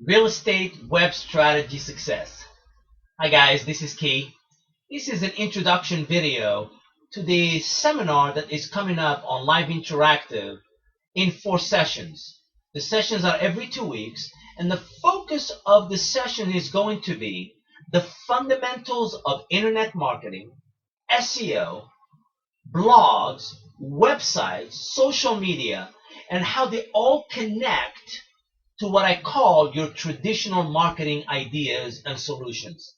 Real estate web strategy success. Hi guys, this is Key. This is an introduction video to the seminar that is coming up on Live Interactive in 4 sessions. The sessions are every 2 weeks, and the focus of the session is going to be the fundamentals of internet marketing, SEO, blogs, websites, social media, and how they all connect to what I call your traditional marketing ideas and solutions.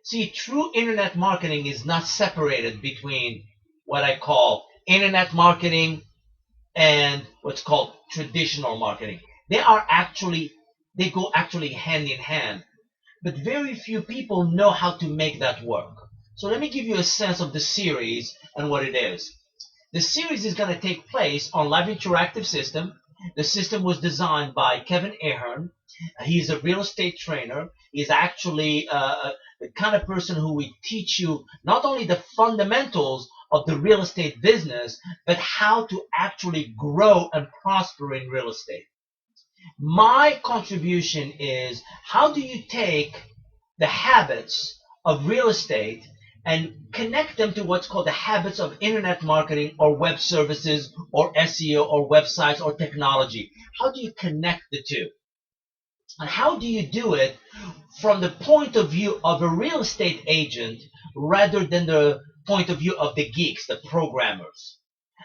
See, true internet marketing is not separated between what I call internet marketing and what's called traditional marketing. They go actually hand in hand, but very few people know how to make that work. So let me give you a sense of the series and what it is. The series is going to take place on Live Interactive System. The system was designed by Kevin Ahern. He's a real estate trainer. He's actually the kind of person who will teach you not only the fundamentals of the real estate business, but how to actually grow and prosper in real estate. My contribution is, how do you take the habits of real estate and connect them to what's called the habits of internet marketing or web services or SEO or websites or technology? How do you connect the two? And how do you do it from the point of view of a real estate agent rather than the point of view of the geeks, the programmers?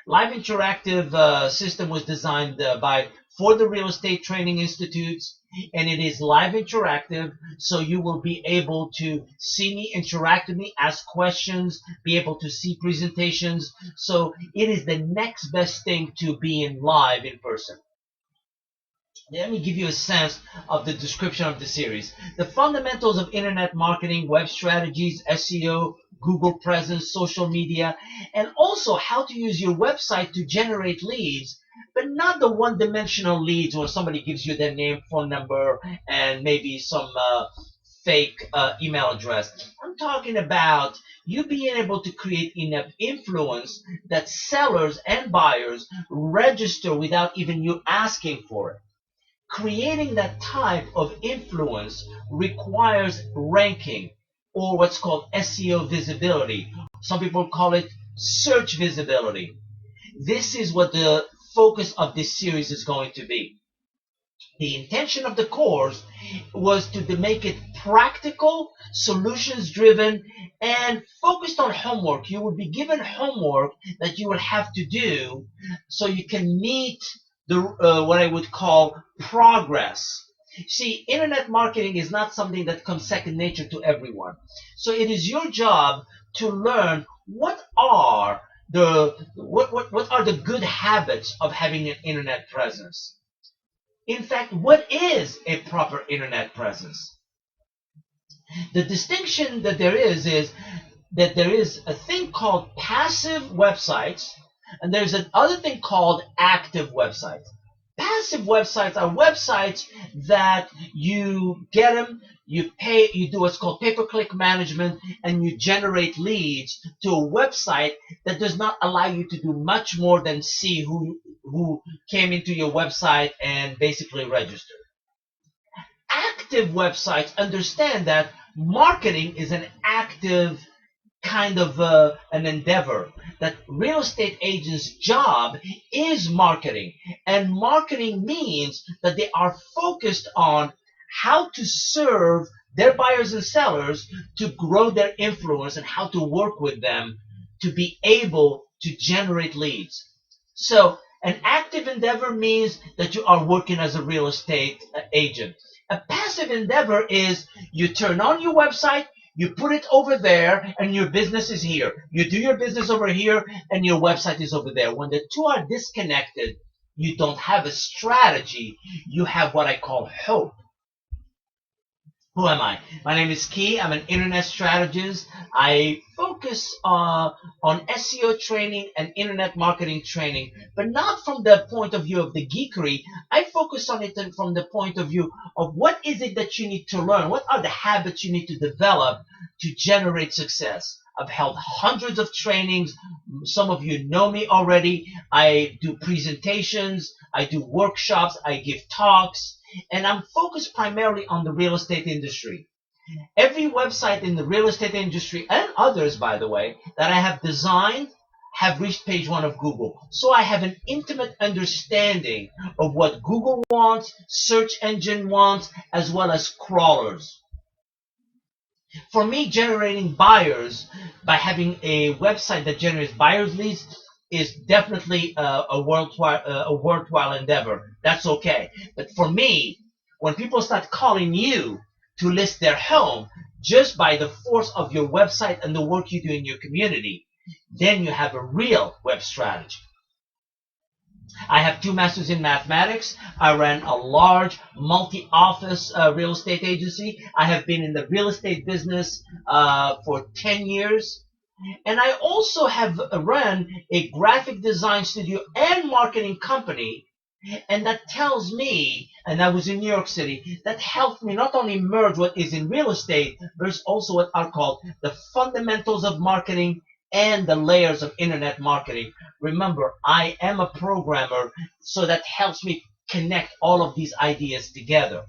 Live Interactive system was designed for the real estate training institutes, and it is live interactive, so you will be able to see me, interact with me, ask questions, be able to see presentations. So it is the next best thing to being live in person. Let me give you a sense of the description of the series. The fundamentals of internet marketing, web strategies, SEO, Google presence, social media, and also how to use your website to generate leads, but not the one-dimensional leads where somebody gives you their name, phone number, and maybe some fake email address. I'm talking about you being able to create enough influence that sellers and buyers register without even you asking for it. Creating that type of influence requires ranking, or what's called SEO visibility. Some people call it search visibility. This is what the focus of this series is going to be. The intention of the course was to make it practical, solutions driven, and focused on homework. You will be given homework that you will have to do so you can meet the what I would call progress. See, internet marketing is not something that comes second nature to everyone. So it is your job to learn what are the good habits of having an internet presence. In fact, what is a proper internet presence? The distinction that there is that there is a thing called passive websites, and there's another thing called active websites. Passive websites are websites that you get them, you pay, you do what's called pay-per-click management, and you generate leads to a website that does not allow you to do much more than see who came into your website and basically registered. Active websites understand that marketing is an active kind of an endeavor, that real estate agents' job is marketing, and marketing means that they are focused on how to serve their buyers and sellers to grow their influence and how to work with them to be able to generate leads. So an active endeavor means that you are working as a real estate agent. A passive endeavor is you turn on your website, you put it over there, and your business is here. You do your business over here, and your website is over there. When the two are disconnected, you don't have a strategy. You have what I call hope. Who am I? My name is Key. I'm an internet strategist. I focus on SEO training and internet marketing training, but not from the point of view of the geekery. I focus on it from the point of view of what is it that you need to learn? What are the habits you need to develop to generate success? I've held hundreds of trainings. Some of you know me already. I do presentations. I do workshops. I give talks. and I'm focused primarily on the real estate industry. Every website in the real estate industry, and others, by the way, that I have designed have reached page one of Google. So I have an intimate understanding of what Google wants, search engine wants, as well as crawlers. For me, generating buyers by having a website that generates buyers leads is definitely a worthwhile endeavor. That's okay. But for me, when people start calling you to list their home just by the force of your website and the work you do in your community, then you have a real web strategy. I have 2 masters in mathematics. I ran a large multi-office real estate agency. I have been in the real estate business for 10 years. And I also have run a graphic design studio and marketing company. And that tells me, and I was in New York City, that helped me not only merge what is in real estate, there's also what are called the fundamentals of marketing and the layers of internet marketing. Remember, I am a programmer, so that helps me connect all of these ideas together.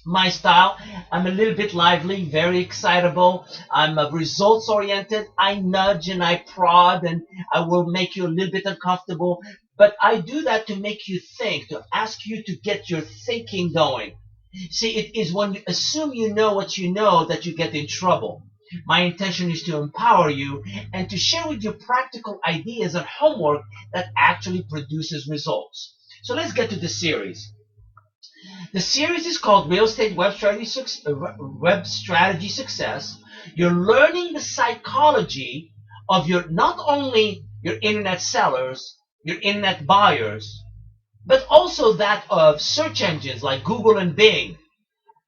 My style, I'm a little bit lively, very excitable. I'm results oriented. I nudge and I prod, and I will make you a little bit uncomfortable. But I do that to make you think, to ask you to get your thinking going. See, it is when you assume you know what you know that you get in trouble. My intention is to empower you and to share with you practical ideas and homework that actually produces results. So let's get to the series. The series is called Real Estate Web Strategy Success. You're learning the psychology of your not only your internet sellers, your internet buyers, but also that of search engines like Google and Bing,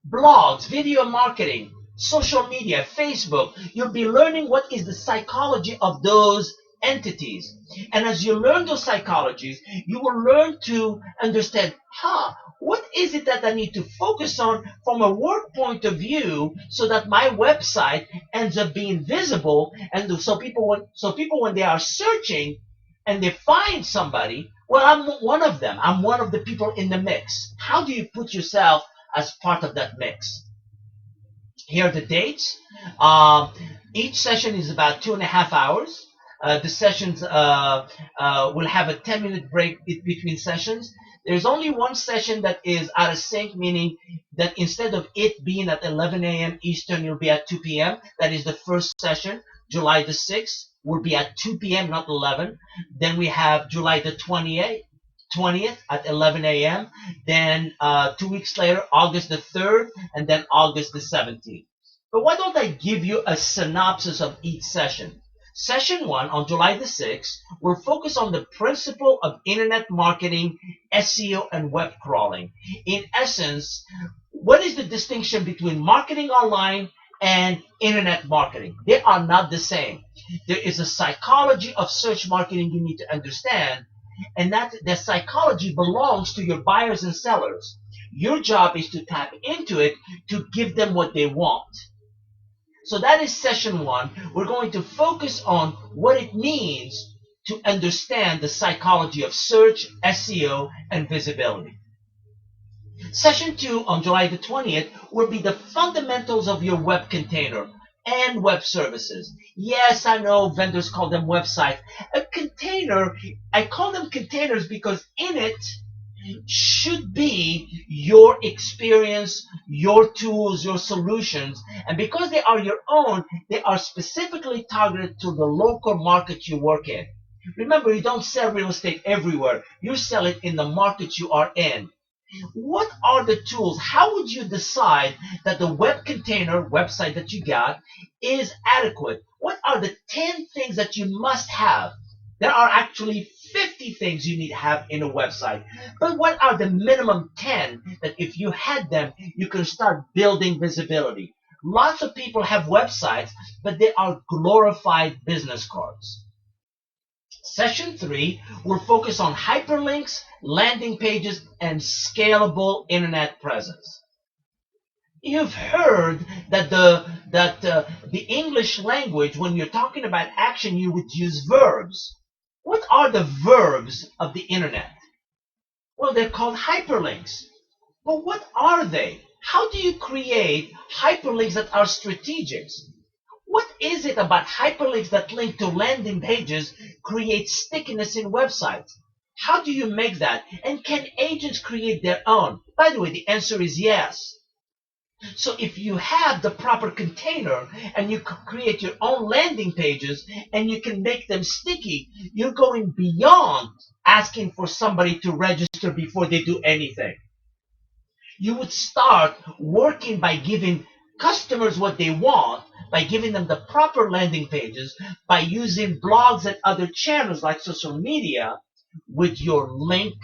blogs, video marketing, social media, Facebook. You'll be learning what is the psychology of those entities. And as you learn those psychologies, you will learn to understand, what is it that I need to focus on from a work point of view so that my website ends up being visible, and so people when they are searching and they find somebody, well, I'm one of them. I'm one of the people in the mix. How do you put yourself as part of that mix? Here are the dates. Each session is about 2.5 hours. The sessions will have a 10-minute break between sessions. There's only one session that is out of sync, meaning that instead of it being at 11 a.m. Eastern, you'll be at 2 p.m. That is the first session. July the 6th will be at 2 p.m., not 11. Then we have July the 20th at 11 a.m. Then 2 weeks later, August the 3rd, and then August the 17th. But why don't I give you a synopsis of each session? Session 1 on July the 6th will focus on the principle of internet marketing, SEO, and web crawling. In essence, what is the distinction between marketing online and internet marketing? They are not the same. There is a psychology of search marketing you need to understand, and that the psychology belongs to your buyers and sellers. Your job is to tap into it to give them what they want. So that is session 1. We're going to focus on what it means to understand the psychology of search, SEO, and visibility. Session 2 on July the 20th will be the fundamentals of your web container and web services. Yes, I know vendors call them websites. A container, I call them containers because in it should be your experience, your tools, your solutions. And because they are your own, they are specifically targeted to the local market you work in. Remember, you don't sell real estate everywhere. You sell it in the market you are in. What are the tools? How would you decide that the web container website that you got is adequate? What are the 10 things that you must have? There are actually 50 things you need to have in a website. But what are the minimum 10 that if you had them, you can start building visibility? Lots of people have websites, but they are glorified business cards. Session 3 will focus on hyperlinks, landing pages, and scalable internet presence. You've heard that the English language, when you're talking about action, you would use verbs. What are the verbs of the internet? Well, they're called hyperlinks. But what are they? How do you create hyperlinks that are strategic? What is it about hyperlinks that link to landing pages create stickiness in websites? How do you make that? And can agents create their own? By the way, the answer is yes. So if you have the proper container and you create your own landing pages and you can make them sticky, you're going beyond asking for somebody to register before they do anything. You would start working by giving customers what they want, by giving them the proper landing pages, by using blogs and other channels like social media with your link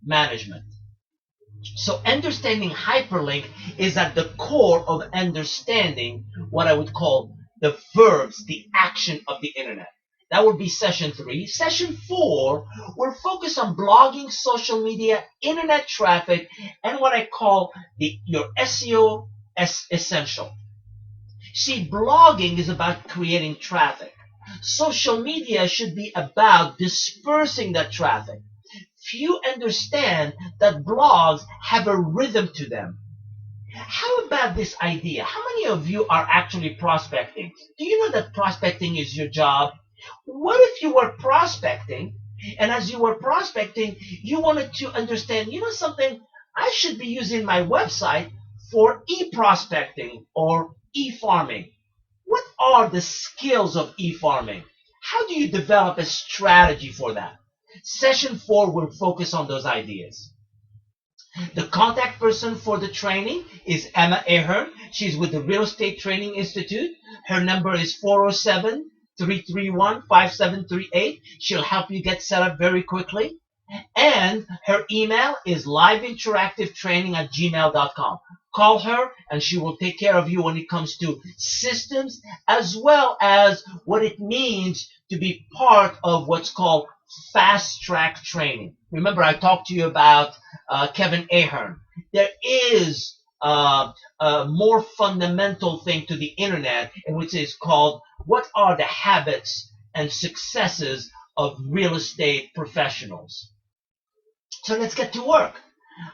management. So understanding hyperlink is at the core of understanding what I would call the verbs, the action of the internet. That would be session 3. Session 4, we're focused on blogging, social media, internet traffic, and what I call your SEO essential. See, blogging is about creating traffic. Social media should be about dispersing that traffic. Few understand that blogs have a rhythm to them. How about this idea? How many of you are actually prospecting? Do you know that prospecting is your job? What if you were prospecting, and as you were prospecting, you wanted to understand, you know something, I should be using my website for e-prospecting or e-farming. What are the skills of e-farming? How do you develop a strategy for that? Session 4 will focus on those ideas. The contact person for the training is Emma Ahern. She's with the Real Estate Training Institute. Her number is 407-331-5738. She'll help you get set up very quickly. And her email is liveinteractivetraining@gmail.com. Call her and she will take care of you when it comes to systems as well as what it means to be part of what's called fast track training. Remember, I talked to you about Kevin Ahern. There is a more fundamental thing to the internet, which is called what are the habits and successes of real estate professionals. So let's get to work.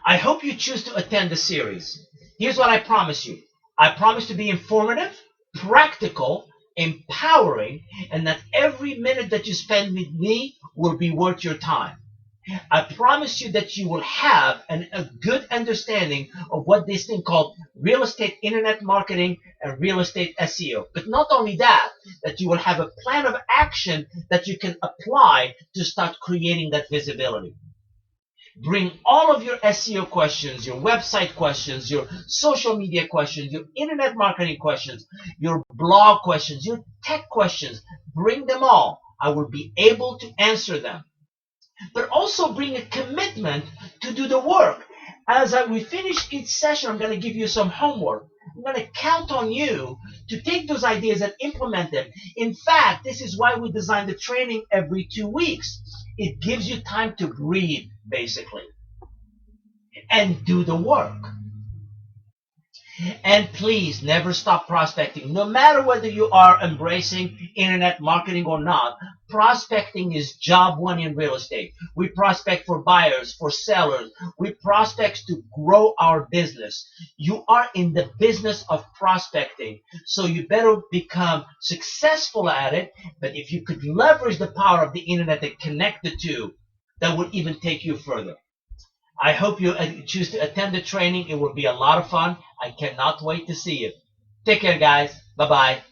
I hope you choose to attend the series. Here's what I promise you. I promise to be informative, practical, empowering, and that every minute that you spend with me will be worth your time. I promise you that you will have a good understanding of what this thing called real estate internet marketing and real estate SEO. But not only that, that you will have a plan of action that you can apply to start creating that visibility. Bring all of your SEO questions, your website questions, your social media questions, your internet marketing questions, your blog questions, your tech questions. Bring them all. I will be able to answer them. But also bring a commitment to do the work. As we finish each session, I'm going to give you some homework. I'm going to count on you to take those ideas and implement them. In fact, this is why we designed the training every 2 weeks. It gives you time to breathe, basically, and do the work. And please never stop prospecting. No matter whether you are embracing internet marketing or not, prospecting is job one in real estate. We prospect for buyers, for sellers. We prospect to grow our business. You are in the business of prospecting, so you better become successful at it. But if you could leverage the power of the internet and connect the two, that would even take you further. I hope you choose to attend the training. It will be a lot of fun. I cannot wait to see you. Take care, guys. Bye-bye.